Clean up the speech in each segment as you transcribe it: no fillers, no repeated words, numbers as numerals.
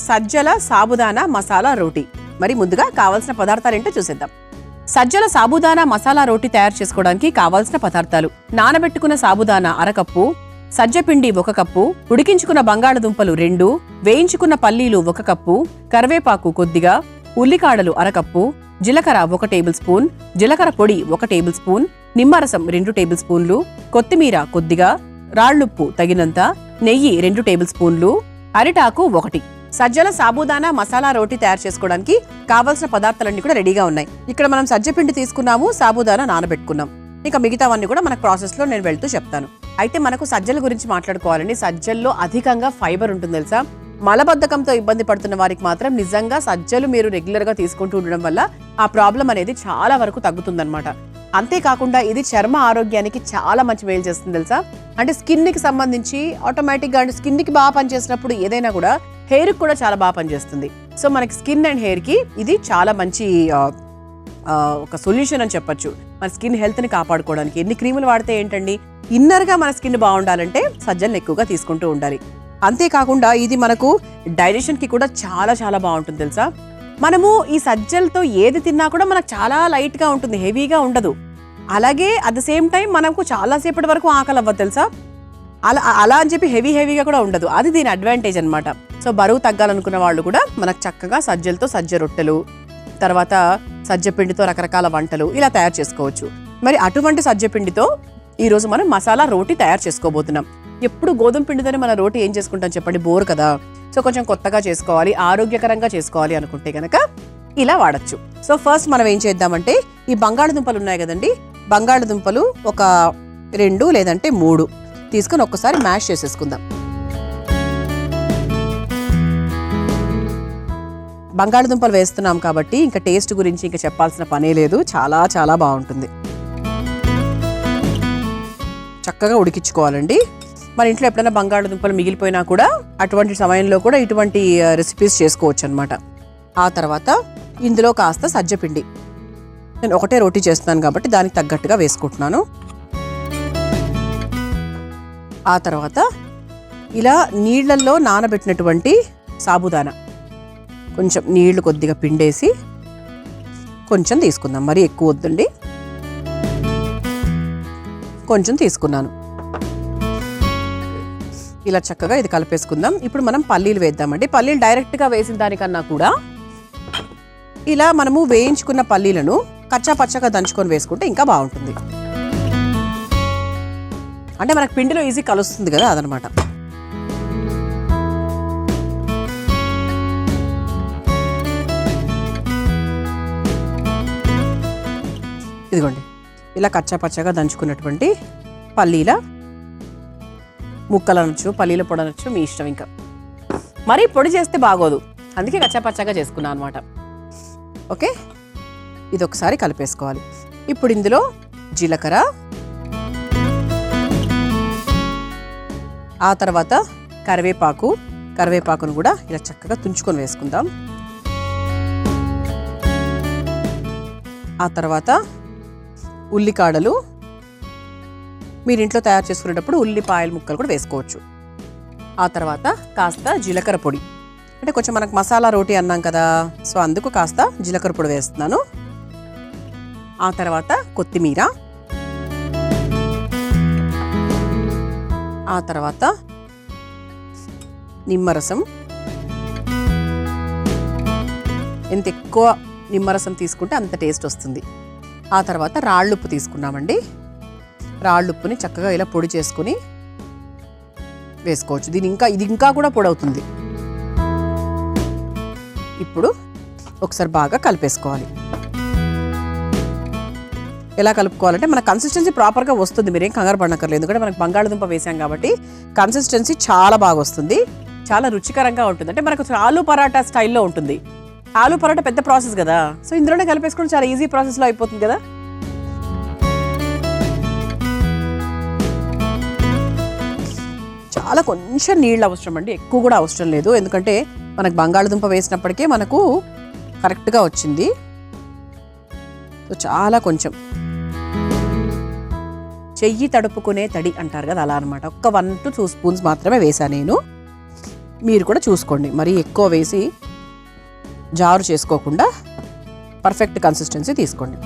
సజ్జల సాబుదానా మసాలా రోటీ. మరి ముందుగా కావాల్సిన పదార్థాలు ఏంటో చూసేద్దాం. సజ్జల సాబుదానా మసాలా రోటీ తయారు చేసుకోవడానికి కావాల్సిన పదార్థాలు: నానబెట్టుకున్న సాబుదానా అరకప్పు, సజ్జపిండి 1 కప్పు, ఉడికించుకున్న బంగాళదుంపలు 2, వేయించుకున్న పల్లీలు 1 కప్పు, కరివేపాకు కొద్దిగా, ఉల్లికాడలు అరకప్పు, జీలకర్ర 1 టేబుల్ స్పూన్, జీలకర్ర పొడి 1 టేబుల్ స్పూన్, నిమ్మరసం 2 టేబుల్ స్పూన్లు, కొత్తిమీర కొద్దిగా, రాళ్లుప్పు తగినంత, నెయ్యి 2 టేబుల్ స్పూన్లు, అరిటాకు 1. సజ్జల సాబుదానా మసాలా రోటీ తయారు చేసుకోవడానికి కావాల్సిన పదార్థాలన్నీ కూడా రెడీగా ఉన్నాయి. ఇక్కడ మనం సజ్జపిండి తీసుకున్నాము, సాబుదానా నానబెట్టుకున్నాం. ఇంకా మిగతావన్నీ కూడా మన ప్రాసెస్ లో నేను వెళ్తూ చెప్తాను. అయితే మనకు సజ్జల గురించి మాట్లాడుకోవాలండి. సజ్జల్లో అధికంగా ఫైబర్ ఉంటుంది తెలుసా. మలబద్ధకంతో ఇబ్బంది పడుతున్న వారికి మాత్రం నిజంగా సజ్జలు మీరు రెగ్యులర్ గా తీసుకుంటూ ఉండడం వల్ల ఆ ప్రాబ్లం అనేది చాలా వరకు తగ్గుతుందన్నమాట. అంతేకాకుండా ఇది చర్మ ఆరోగ్యానికి చాలా మంచి మేలు చేస్తుంది తెలుసా. అంటే స్కిన్ కి సంబంధించి ఆటోమేటిక్ గా అంటే స్కిన్ కి బాగా పనిచేసినప్పుడు ఏదైనా కూడా హెయిర్ కి కూడా చాలా బాగా పనిచేస్తుంది. సో మనకి స్కిన్ అండ్ హెయిర్ కి ఇది చాలా మంచి ఒక సొల్యూషన్ అని చెప్పొచ్చు. మన స్కిన్ హెల్త్ ని కాపాడుకోవడానికి ఎన్ని క్రీములు వాడితే ఏంటండి, ఇన్నర్ గా మన స్కిన్ బాగుండాలంటే సజ్జలను ఎక్కువగా తీసుకుంటూ ఉండాలి. అంతేకాకుండా ఇది మనకు డైజెషన్ కి కూడా చాలా చాలా బాగుంటుంది తెలుసా. మనము ఈ సజ్జలతో ఏది తిన్నా కూడా మనకు చాలా లైట్ గా ఉంటుంది, హెవీగా ఉండదు. అలాగే అట్ ద సేమ్ టైం మనకు చాలా సేపటి వరకు ఆకలి అవ్వదు తెలుసా. అలా అని చెప్పి హెవీగా కూడా ఉండదు. అది దీని అడ్వాంటేజ్ అనమాట. సో బరువు తగ్గాలనుకున్న వాళ్ళు కూడా మనకు చక్కగా సజ్జలతో సజ్జ రొట్టెలు, తర్వాత సజ్జపిండితో రకరకాల వంటలు ఇలా తయారు చేసుకోవచ్చు. మరి అటువంటి సజ్జపిండితో ఈరోజు మనం మసాలా రోటీ తయారు చేసుకోబోతున్నాం. ఎప్పుడు గోధుమ పిండితోనే మన రోటీ ఏం చేసుకుంటాం చెప్పండి, బోర్ కదా. సో కొంచెం కొత్తగా చేసుకోవాలి, ఆరోగ్యకరంగా చేసుకోవాలి అనుకుంటే కనుక ఇలా వాడచ్చు. సో ఫస్ట్ మనం ఏం చేద్దామంటే ఈ బంగాళదుంపలు ఉన్నాయి కదండి, బంగాళదుంపలు ఒక 2 లేదంటే 3 తీసుకొని ఒక్కసారి మ్యాష్ చేసేసుకుందాం. బంగాళదుంపలు వేస్తున్నాం కాబట్టి ఇంకా టేస్ట్ గురించి ఇంకా చెప్పాల్సిన పనే లేదు, చాలా చాలా బాగుంటుంది. చక్కగా ఉడికించుకోవాలండి. మన ఇంట్లో ఎప్పుడైనా బంగాళదుంపలు మిగిలిపోయినా కూడా అటువంటి సమయంలో కూడా ఇటువంటి రెసిపీస్ చేసుకోవచ్చు అనమాట. ఆ తర్వాత ఇందులో కాస్త సజ్జపిండి, నేను ఒకటే రోటీ చేస్తున్నాను కాబట్టి దానికి తగ్గట్టుగా వేసుకుంటున్నాను. ఆ తర్వాత ఇలా నీళ్లలో నానబెట్టినటువంటి సాబుదానా, కొంచెం నీళ్లు కొద్దిగా పిండేసి కొంచెం తీసుకుందాం, మరి ఎక్కువ వద్దండి, కొంచెం తీసుకున్నాను. ఇలా చక్కగా ఇది కలిపేసుకుందాం. ఇప్పుడు మనం పల్లీలు వేద్దామండి. పల్లీలు డైరెక్ట్గా వేసిన దానికన్నా కూడా ఇలా మనము వేయించుకున్న పల్లీలను కచ్చా పచ్చగా దంచుకొని వేసుకుంటే ఇంకా బాగుంటుంది. అంటే మనకు పిండిలో ఈజీ కలుస్తుంది కదా, అదనమాట. ఇదిగోండి, ఇలా కచ్చా పచ్చగా దంచుకున్నటువంటి పల్లీల ముక్కలు అనొచ్చు, పల్లీల పొడి అనొచ్చు, మీ ఇష్టం. ఇంకా మరీ పొడి చేస్తే బాగోదు, అందుకే కచ్చాపచ్చాగా చేసుకున్నాను అనమాట. ఓకే, ఇది ఒకసారి కలిపేసుకోవాలి. ఇప్పుడు ఇందులో జీలకర్ర, ఆ తర్వాత కరివేపాకును కూడా ఇలా చక్కగా తుంచుకొని వేసుకుందాం. ఆ తర్వాత ఉల్లికాడలు, మీరు ఇంట్లో తయారు చేసుకునేటప్పుడు ఉల్లిపాయల ముక్కలు కూడా వేసుకోవచ్చు. ఆ తర్వాత కాస్త జీలకర్ర పొడి, అంటే కొంచెం మనకు మసాలా రోటీ అన్నాం కదా, సో అందుకు కాస్త జీలకర్ర పొడి వేస్తున్నాను. ఆ తర్వాత కొత్తిమీర, ఆ తర్వాత నిమ్మరసం. ఎంత ఎక్కువ నిమ్మరసం తీసుకుంటే అంత టేస్ట్ వస్తుంది. ఆ తర్వాత రాళ్ళుప్పు తీసుకున్నామండి. రాళ్ళుప్పుని చక్కగా ఇలా పొడి చేసుకుని వేసుకోవచ్చు. ఇది ఇంకా కూడా పొడి అవుతుంది. ఇప్పుడు ఒకసారి బాగా కలిపేసుకోవాలి. ఎలా కలుపుకోవాలంటే మన కన్సిస్టెన్సీ ప్రాపర్గా వస్తుంది, మీరేం కంగారు పడనక్కర్లేదు. ఎందుకంటే మనకు బంగాళదుంప వేసాం కాబట్టి కన్సిస్టెన్సీ చాలా బాగా వస్తుంది, చాలా రుచికరంగా ఉంటుంది. అంటే మనకు ఆలూ పరాటా స్టైల్లో ఉంటుంది. ఆలూ పరాటా పెద్ద ప్రాసెస్ కదా, సో ఇందులోనే కలిపేసుకోవడం చాలా ఈజీ ప్రాసెస్లో అయిపోతుంది కదా. చాలా కొంచెం నీళ్ళు అవసరం అండి, ఎక్కువ కూడా అవసరం లేదు. ఎందుకంటే మనకు బంగాళదుంప వేసినప్పటికే మనకు కరెక్ట్గా వచ్చింది. సో చాలా కొంచెం, చెయ్యి తడుపుకునే తడి అంటారు కదా, అలా అనమాట. ఒక్క 1 to 2 స్పూన్స్ మాత్రమే వేసాను నేను. మీరు కూడా చూసుకోండి, మరీ ఎక్కువ వేసి జారు చేసుకోకుండా పర్ఫెక్ట్ కన్సిస్టెన్సీ తీసుకోండి.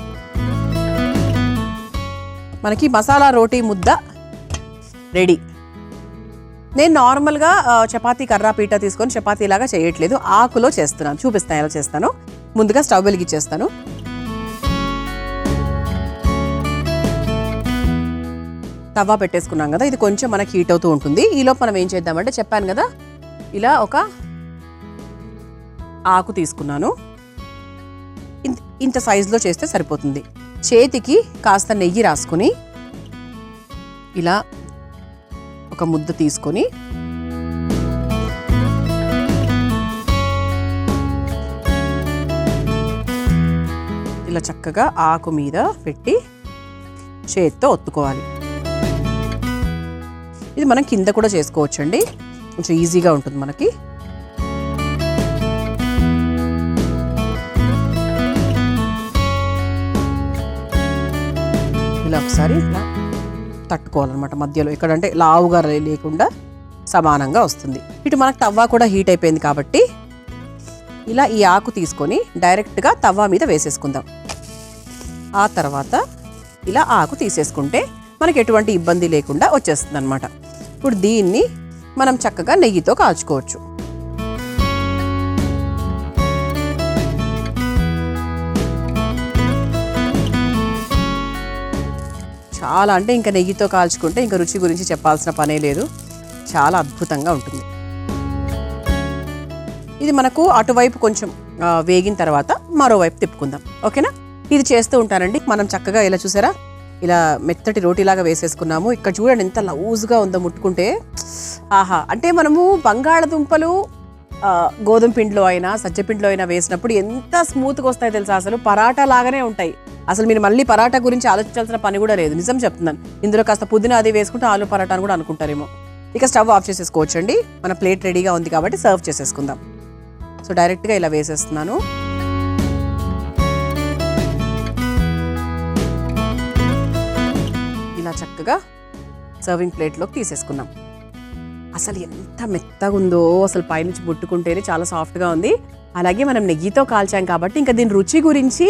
మనకి మసాలా రోటీ ముద్ద రెడీ. నేను నార్మల్గా చపాతీ కర్రా పీట తీసుకొని చపాతీలాగా చేయట్లేదు, ఆకులో చేస్తున్నాను. చూపిస్తాను ఎలా చేస్తాను. ముందుగా స్టవ్ వెలిగించేస్తాను. తవా పెట్టేసుకున్నాం కదా, ఇది కొంచెం మనకి హీట్ అవుతూ ఉంటుంది. ఈలోపు మనం ఏం చేద్దామంటే, చెప్పాను కదా ఇలా ఒక ఆకు తీసుకున్నాను. ఇంత సైజులో చేస్తే సరిపోతుంది. చేతికి కాస్త నెయ్యి రాసుకొని ఇలా ఒక ముద్ద తీసుకొని ఇలా చక్కగా ఆకు మీద పెట్టి చేత్తో ఒత్తుకోవాలి. ఇది మనం కింద కూడా చేసుకోవచ్చండి, కొంచెం ఈజీగా ఉంటుంది మనకి. ఇలా ఒకసారి ఇలా తట్టుకోవాలన్నమాట మధ్యలో, ఎక్కడంటే లావుగా లేకుండా సమానంగా వస్తుంది. ఇటు మనకు తవ్వ కూడా హీట్ అయిపోయింది కాబట్టి ఇలా ఈ ఆకు తీసుకొని డైరెక్ట్గా తవ్వ మీద వేసేసుకుందాం. ఆ తర్వాత ఇలా ఆకు తీసేసుకుంటే మనకి ఎటువంటి ఇబ్బంది లేకుండా వచ్చేస్తుంది అనమాట. ఇప్పుడు దీన్ని మనం చక్కగా నెయ్యితో కాల్చుకోవచ్చు. చాలా అంటే ఇంకా నెయ్యితో కాల్చుకుంటే ఇంకా రుచి గురించి చెప్పాల్సిన పనే లేదు, చాలా అద్భుతంగా ఉంటుంది. ఇది మనకు అటువైపు కొంచెం వేగిన తర్వాత మరోవైపు తిప్పుకుందాం, ఓకేనా? ఇది చేస్తూ ఉంటానండి. మనం చక్కగా ఇలా చూసారా, ఇలా మెత్తటి రోటీలాగా వేసేసుకున్నాము. ఇక్కడ చూడండి ఎంత లూజ్గా ఉందో ముట్టుకుంటే. ఆహా, అంటే మనము బంగాళదుంపలు గోధుమ పిండిలో అయినా సజ్జపిండిలో అయినా వేసినప్పుడు ఎంత స్మూత్గా వస్తాయో తెలుసా, అసలు పరాటా లాగానే ఉంటాయి. అసలు మీరు మళ్ళీ పరాటా గురించి ఆలోచించాల్సిన పని కూడా లేదు, నిజం చెప్తున్నాను. ఇందులో కాస్త పుదీనా అది వేసుకుంటే ఆలు పరాటా అని కూడా అనుకుంటారేమో. ఇక స్టవ్ ఆఫ్ చేసేసుకోవచ్చండి. మన ప్లేట్ రెడీగా ఉంది కాబట్టి సర్వ్ చేసేసుకుందాం. సో డైరెక్ట్గా ఇలా వేసేస్తున్నాను. ఇలా చక్కగా సర్వింగ్ ప్లేట్లోకి తీసేసుకున్నాం. అసలు ఎంత మెత్తగా ఉందో, అసలు పైనుంచి ముట్టుకుంటేనే చాలా సాఫ్ట్గా ఉంది. అలాగే మనం నెయ్యితో కాల్చాం కాబట్టి ఇంకా దీని రుచి గురించి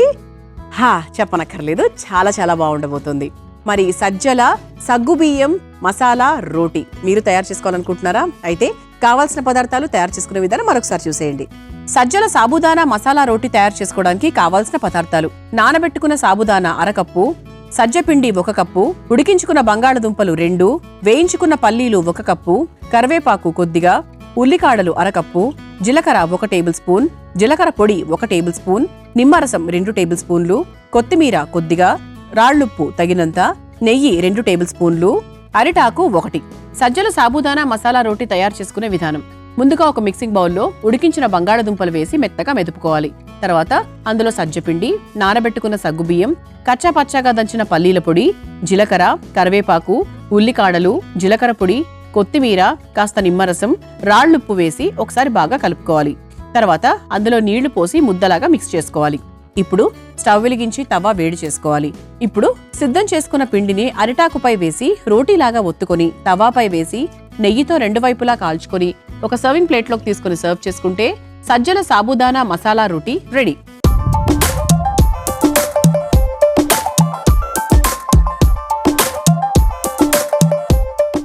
చెప్పనక్కర్లేదు, చాలా చాలా బాగుండబోతుంది. మరి సజ్జల సగ్గుబియ్యం మసాలా రోటీ మీరు తయారు చేసుకోవాలనుకుంటున్నారా? అయితే కావాల్సిన పదార్థాలు, తయారు చేసుకునే విధానం మరొకసారి చూసేయండి. సజ్జల సాబుదానా మసాలా రోటీ తయారు చేసుకోవడానికి కావాల్సిన పదార్థాలు: నానబెట్టుకున్న సాబుదానా అరకప్పు, సజ్జపిండి 1 కప్పు, ఉడికించుకున్న బంగాళదుంపలు 2, వేయించుకున్న పల్లీలు 1 కప్పు, కరివేపాకు కొద్దిగా, ఉల్లికాడలు అరకప్పు, జీలకర్ర 1 టేబుల్ స్పూన్, జీలకర్ర పొడి 1 టేబుల్ స్పూన్, నిమ్మరసం 2 టేబుల్ స్పూన్లు, కొత్తిమీర కొద్దిగా, రాళ్లుప్పు తగినంత, నెయ్యి 2 టేబుల్ స్పూన్లు, అరిటాకు 1. సజ్జల సాబుదానా మసాలా రోటీ తయారు చేసుకునే విధానం: ముందుగా ఒక మిక్సింగ్ బౌల్లో ఉడికించిన బంగాళదుంపలు వేసి మెత్తగా మెదుపుకోవాలి. తర్వాత అందులో సజ్జపిండి, నానబెట్టుకున్న సగ్గుబియ్యం, కచ్చా పచ్చాగా దంచిన పల్లీల పొడి, జీలకర్ర, కరివేపాకు, ఉల్లికాడలు, జీలకర్ర పొడి, కొత్తిమీర, కాస్త నిమ్మరసం, రాళ్లుప్పు వేసి ఒకసారి బాగా కలుపుకోవాలి. తర్వాత అందులో నీళ్లు పోసి ముద్దలాగా మిక్స్ చేసుకోవాలి. ఇప్పుడు స్టవ్ వెలిగించి తవా వేడి చేసుకోవాలి. ఇప్పుడు సిద్ధం చేసుకున్న పిండిని అరిటాకుపై వేసి రోటీలాగా ఒత్తుకొని తవాపై వేసి నెయ్యితో 2 వైపులా కాల్చుకొని ఒక సర్వింగ్ ప్లేట్లోకి తీసుకుని సర్వ్ చేసుకుంటే సజ్జల సాబుదానా మసాలా రోటీ రెడీ.